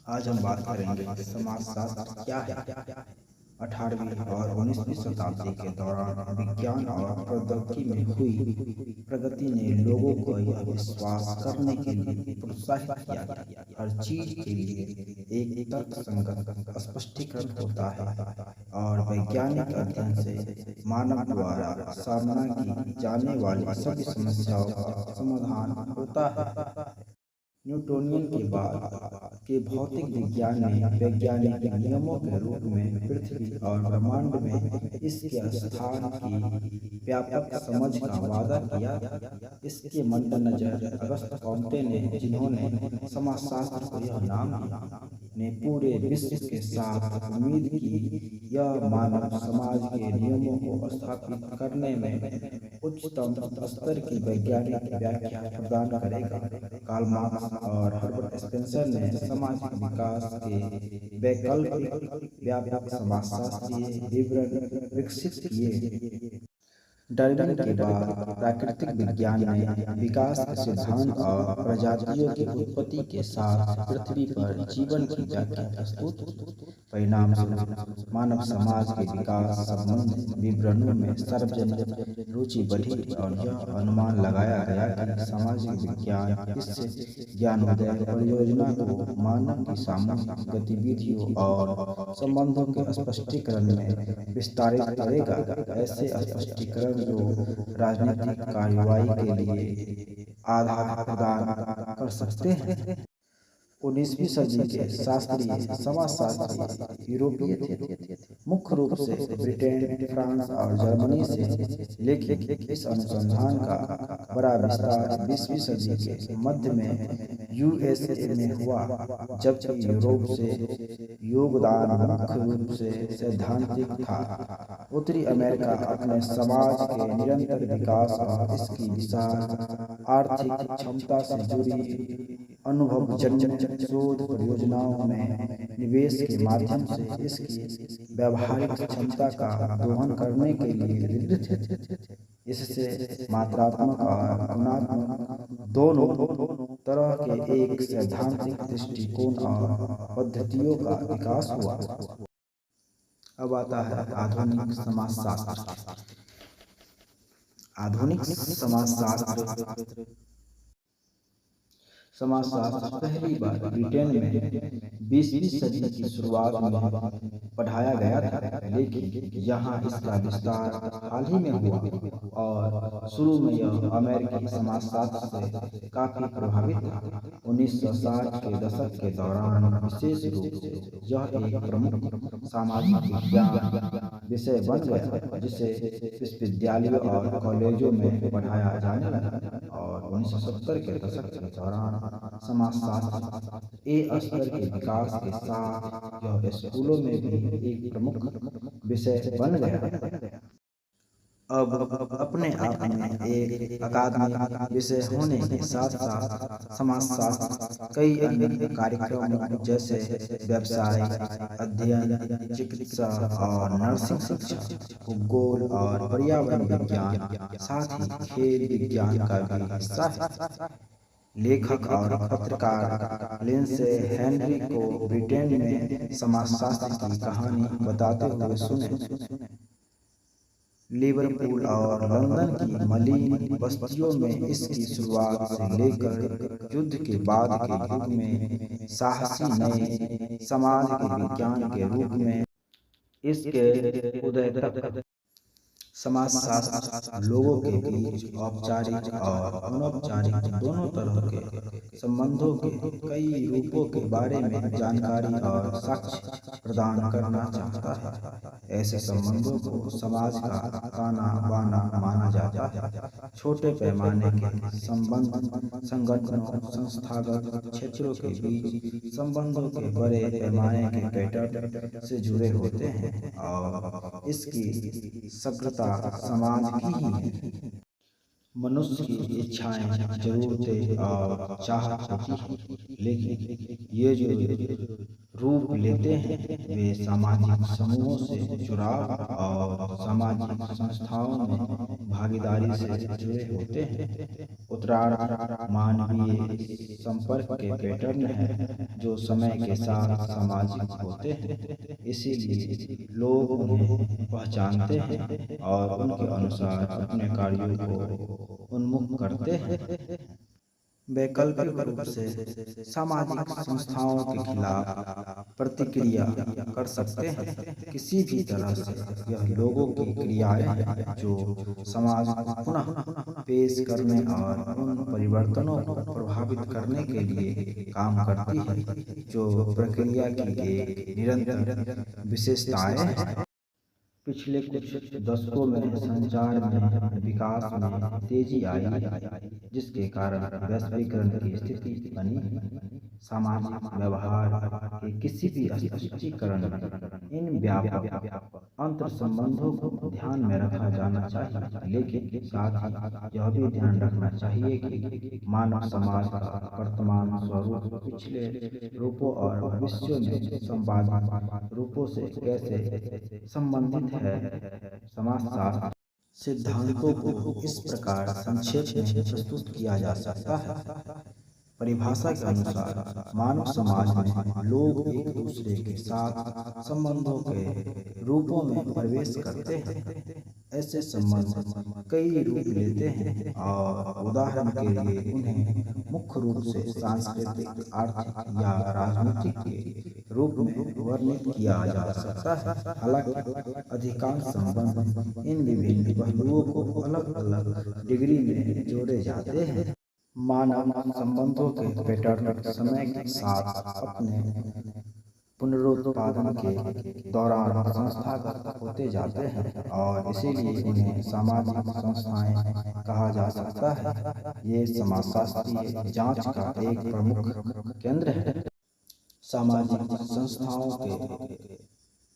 आज हम बात करेंगे समाजशास्त्र क्या है। 18वीं और 19वीं शताब्दी के दौरान विज्ञान और प्रौद्योगिकी में हुई प्रगति ने लोगों को यह विश्वास करने के लिए प्रोत्साहित किया कि हर चीज के लिए एक तर्कसंगत स्पष्टीकरण होता है और वैज्ञानिक अध्ययन से मानव द्वारा सामना की जाने वाली सभी समस्याओं का समाधान होता है। न्यूटोनियन के बाद के भौतिक विज्ञान ने वैज्ञानिक नियमों के रूप में पृथ्वी और ब्रह्मांड में इसके स्थान की व्यापक समझ का वादा किया था। इसके मद्देनजर अगस्त कॉम्टे ने, जिन्होंने समाजशास्त्र को यह नाम दिया, ने पूरे विश्व के साथ उम्मीद की यह मानव समाज के नियमों को स्थापित करने में उच्चतम स्तर की वैज्ञानिक व्याख्या प्रदान करेगा। कार्ल मार्क्स और हर्बर्ट स्पेंसर ने सामाजिक विकास के वैकल्पिक व्यापक समाजशास्त्रीय विवरण विकसित किए। डार्विन के बाद प्राकृतिक विज्ञान ने विकास के सिद्धांत और प्रजातियों की उत्पत्ति के साथ पृथ्वी पर जीवन की व्याख्या प्रस्तुत की। परिणामस्वरूप मानव समाज के विकास संबंधी विवरणों में सार्वजनिक रुचि बढ़ी और यह अनुमान लगाया गया कि सामाजिक विज्ञान इससे ज्ञानोदय परियोजना को मानव की सामूहिक गतिविधियों और संबंधों के स्पष्टीकरण में विस्तारित करेगा। ऐसे स्पष्टीकरण जो राजनीतिक कार्रवाई के लिए आधार प्रदान कर सकते हैं। 19वीं सदी के शास्त्रीय समाजशास्त्री यूरोपीय थे, मुख्य रूप से ब्रिटेन, फ्रांस और जर्मनी से, लेकिन इस अनुसंधान का बड़ा विस्तार 20वीं सदी के मध्य में यूएसए में हुआ, जबकि यूरोप से योगदान मुख्य रूप से सैद्धांतिक था। उत्तरी अमेरिका अपने समाज के निरंतर विकास और इसकी विशाल आर्थिक क्षमता से जुड़ी अनुभवजन्य शोध परियोजनाओं में निवेश के माध्यम से इसकी व्यावहारिक क्षमता का दोहन करने के लिए विद्युत थे। इससे मात्रात्मक और गुणात्मक दोनों तरह के एक सैद्धांतिक दृष्टिकोण और पद्धतियों का विकास हुआ। अब आता है आधुनिक समाजशास्त्र। आधुनिक समाजशास्त्र पहली बार ब्रिटेन में 20वीं सदी की शुरुआत में पढ़ाया गया था, लेकिन यहाँ इसका विस्तार हाल ही में हुआ और शुरू में यह अमेरिकी समाजशास्त्र से काफी प्रभावित था। 1960 के दशक के दौरान विशेष रूप से यह एक प्रमुख सामाजिक विज्ञान विषय बन गया, जिसे विश्वविद्यालयों और कॉलेजों में पढ़ाया जाने लगा। और 1970 के दशक के दौरान समाजशास्त्र ए स्तर के विकास के साथ यह स्कूलों में भी एक प्रमुख विषय बन गया। अब अपने आप में एक अकादमिक विषय होने के साथ साथ समाजशास्त्र कई अन्य कार्यक्रमों जैसे व्यवसाय, अध्ययन, चिकित्सा और नर्सिंग शिक्षा, भूगोल और पर्यावरण विज्ञान, साथ ही खेल विज्ञान का भी हिस्सा है। लेखक और पत्रकार लिंडसे हेनरी को ब्रिटेन में समाजशास्त्र की कहानी बताते हुए सुने। लिवरपूल और लंदन की मलिन बस्तियों में इसकी शुरुआत से लेकर युद्ध के बाद के युग में साहसी नए समाज के विज्ञान के रूप में इसके उदय तक समाजशास्त्र लोगों के बीच औपचारिक और अनौपचारिक दोनों तरह के संबंधों के कई रूपों के बारे में जानकारी और साक्ष्य प्रदान करना चाहता है। ऐसे संबंधों को समाज का ताना बाना माना जाता है। छोटे पैमाने के संबंध संगठनों, संस्थागत क्षेत्रों के बीच संबंधों के बड़े पैमाने के पैटर्न से जुड़े होते हैं और इसकी सक्रियता समाज की ही है। मनुष्य की इच्छाएं, जरूरतें और चाहत होती है, लेकिन ये जो रूप लेते हैं। वे सामाजिक समूहों से जुड़ाव और सामाजिक संस्थाओं में भागीदारी से जुड़े होते हैं। उत्तरार्ध मानवीय संपर्क के पैटर्न हैं जो समय के साथ सामाजिक होते हैं। इसीलिए लोग उन्हें पहचानते हैं और उनके अनुसार अपने कार्यों को उन्मुख करते हैं। वैकल्पिक रूप से सामाजिक संस्थाओं के खिलाफ प्रतिक्रिया कर सकते हैं। किसी भी तरह से यह लोगों की क्रियाएं हैं जो समाज को पुनः पेश करने और उन परिवर्तनों को प्रभावित करने के लिए काम करती है जो प्रक्रिया की एक निरंतर विशेषताएं हैं। पिछले कुछ दशकों में संचार में विकास में तेजी आई, जिसके कारण वैश्वीकरण की स्थिति बनी। सामाजिक व्यवहार के किसी भी स्पष्टीकरण में इन व्यापक अंतर संबंधों को ध्यान में रखा जाना चाहिए, लेकिन साथ ही यह भी ध्यान रखना चाहिए कि मानव समाज का वर्तमान स्वरूप पिछले रूपों और भविष्य में संवादित रूपों से कैसे संबंधित है। समाजशास्त्र सिद्धांतों को इस प्रकार संक्षेप में प्रस्तुत किया जा सकता है। परिभाषा के अनुसार मानव समाज में लोग एक दूसरे के साथ संबंधों के रूपों में प्रवेश करते हैं। ऐसे संबंध कई रूप लेते हैं और उदाहरण के लिए उन्हें मुख्य रूप से सांस्कृतिक, आर्थिक या राजनीतिक के रूप में वर्णित किया जा सकता है। हालांकि अधिकांश संबंध इन विभिन्न पहलुओं को अलग अलग डिग्री में जोड़े जाते हैं। मानव संबंधों के पैटर्न समय के साथ अपने पुनरुत्पादन के दौरान संस्थागत होते जाते हैं और इसीलिए उन्हें सामाजिक संस्थाएं कहा जा सकता है। ये समाजशास्त्रीय जांच का एक प्रमुख केंद्र है। सामाजिक संस्थाओं के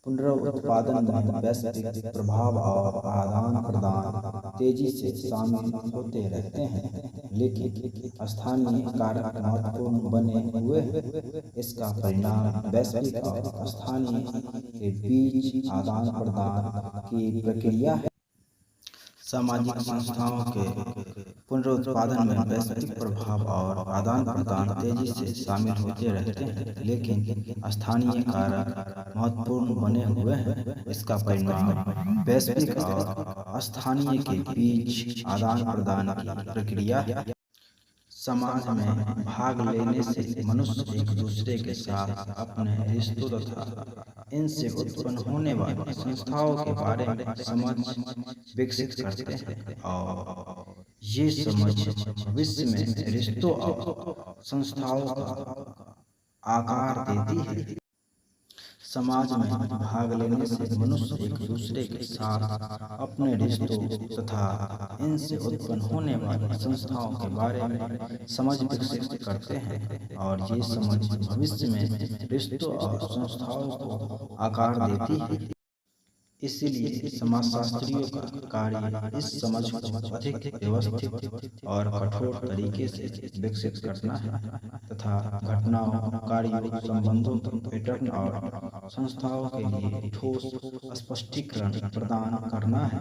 पुनरुत्पादन में वैश्विक प्रभाव और आदान प्रदान तेजी से शामिल होते रहते हैं, लेकिन स्थानीय कारक महत्वपूर्ण बने हुए हैं। इसका परिणाम वैश्विक और स्थानीय के बीच आदान प्रदान की प्रक्रिया है। सामाजिक संस्थाओं के पुनरुत्पादन में वैश्विक प्रभाव और आदान प्रदान तेजी से शामिल होते रहते हैं, लेकिन स्थानीय कारक महत्वपूर्ण बने हुए हैं। इसका परिणाम वैश्विक और स्थानीय के बीच आदान प्रदान की प्रक्रिया है। समाज में भाग लेने से मनुष्य एक दूसरे के साथ अपने रिश्तों तथा इनसे उत्पन्न होने वाली संस्थाओं के बारे में समझ विकसित करते हैं और ये समझ भविष्य में रिश्तों और संस्थाओं का आकार देती है। समाज में भाग लेने से मनुष्य एक दूसरे के साथ अपने रिश्तों तथा इनसे उत्पन्न होने वाली संस्थाओं के बारे में समझ विकसित करते हैं और ये समझ भविष्य में रिश्तों और संस्थाओं को आकार देती है। इसलिए समाजशास्त्रियों का कार्य इस समझ को अधिक व्यवस्थित और कठोर तरीके से विकसित करना है तथा घटनाओं, कार्यों, संबंधों, पैटर्न और संस्थाओं के लिए ठोस स्पष्टीकरण प्रदान करना है।